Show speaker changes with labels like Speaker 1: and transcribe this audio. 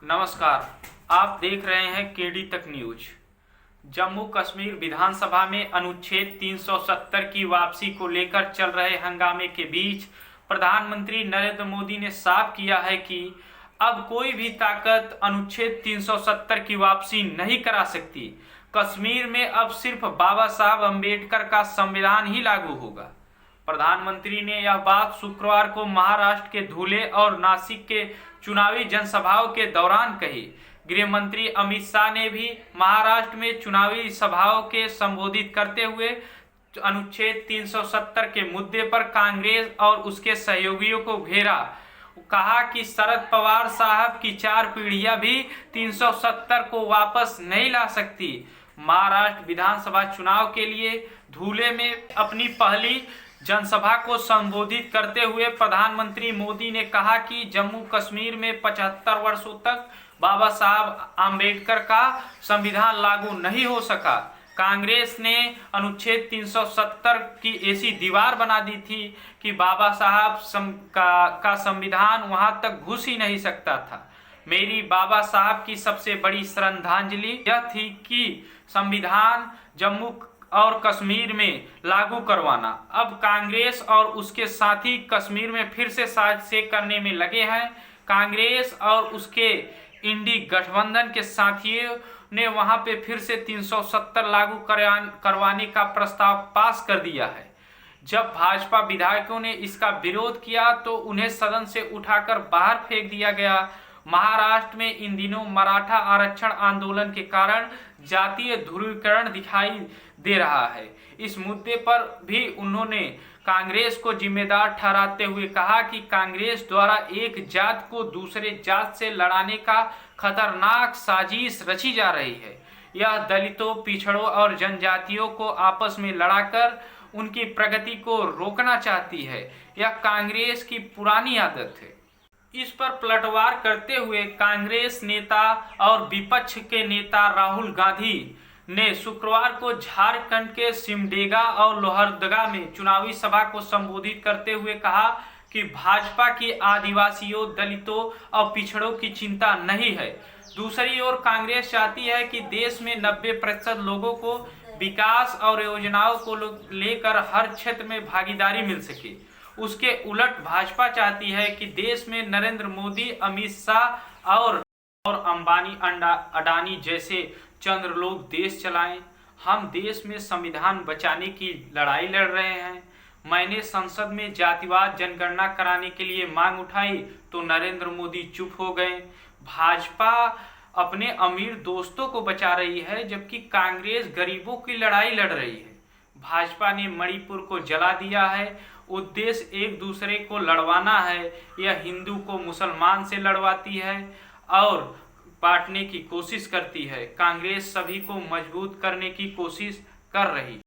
Speaker 1: नमस्कार। आप देख रहे हैं केडी तक न्यूज। जम्मू कश्मीर विधानसभा में अनुच्छेद 370 की वापसी को लेकर चल रहे हंगामे के बीच प्रधानमंत्री नरेंद्र मोदी ने साफ किया है कि अब कोई भी ताकत अनुच्छेद 370 की वापसी नहीं करा सकती। कश्मीर में अब सिर्फ बाबा साहब अम्बेडकर का संविधान ही लागू होगा। प्रधानमंत्री ने यह बात शुक्रवार को महाराष्ट्र के धुले और नासिक के चुनावी जनसभाओं के दौरान कही। गृह मंत्री अमित शाह ने भी महाराष्ट्र में चुनावी सभाओं के संबोधित करते हुए अनुच्छेद 370 के मुद्दे पर कांग्रेस और उसके सहयोगियों को घेरा। कहा कि शरद पवार साहब की 4 पीढ़ियां भी 370 को वापस नहीं ला सकती। महाराष्ट्र विधानसभा चुनाव के लिए धुले में अपनी पहली जनसभा को संबोधित करते हुए प्रधानमंत्री मोदी ने कहा कि जम्मू कश्मीर में 75 वर्षों तक बाबा साहब आम्बेडकर का संविधान लागू नहीं हो सका। कांग्रेस ने अनुच्छेद 370 की ऐसी दीवार बना दी थी कि बाबा साहब का संविधान वहां तक घुस ही नहीं सकता था। मेरी बाबा साहब की सबसे बड़ी श्रद्धांजलि यह थी कि संविधान जम्मू और कश्मीर में लागू करवाना। अब कांग्रेस और उसके साथी कश्मीर में फिर से साजिशें करने में लगे हैं। कांग्रेस और उसके इंडी गठबंधन के साथियों ने वहां पे फिर से 370 लागू करवाने का प्रस्ताव पास कर दिया है। जब भाजपा विधायकों ने इसका विरोध किया तो उन्हें सदन से उठाकर बाहर फेंक दिया गया। महाराष्ट्र में इन दिनों मराठा आरक्षण आंदोलन के कारण जातीय ध्रुवीकरण दिखाई दे रहा है। इस मुद्दे पर भी उन्होंने कांग्रेस को जिम्मेदार ठहराते हुए कहा कि कांग्रेस द्वारा एक जात को दूसरे जात से लड़ाने का खतरनाक साजिश रची जा रही है। यह दलितों, पिछड़ों और जनजातियों को आपस में लड़ाकर उनकी प्रगति को रोकना चाहती है। यह कांग्रेस की पुरानी आदत है। इस पर पलटवार करते हुए कांग्रेस नेता और विपक्ष के नेता राहुल गांधी ने शुक्रवार को झारखंड के सिमडेगा और लोहरदगा में चुनावी सभा को संबोधित करते हुए कहा कि भाजपा की आदिवासियों, दलितों और पिछड़ों की चिंता नहीं है। दूसरी ओर कांग्रेस चाहती है कि देश में 90% लोगों को विकास और योजनाओं को लेकर हर क्षेत्र में भागीदारी मिल सके। उसके उलट भाजपा चाहती है कि देश में नरेंद्र मोदी, अमित शाह और अंबानी, अडानी जैसे चंद्र लोग देश चलाएं। हम देश में संविधान बचाने की लड़ाई लड़ रहे हैं। मैंने संसद में जातिवाद जनगणना कराने के लिए मांग उठाई तो नरेंद्र मोदी चुप हो गए। भाजपा अपने अमीर दोस्तों को बचा रही है जबकि कांग्रेस गरीबों की लड़ाई लड़ रही है। भाजपा ने मणिपुर को जला दिया है। उद्देश्य एक दूसरे को लड़वाना है। यह हिंदू को मुसलमान से लड़वाती है और बांटने की कोशिश करती है। कांग्रेस सभी को मजबूत करने की कोशिश कर रही है।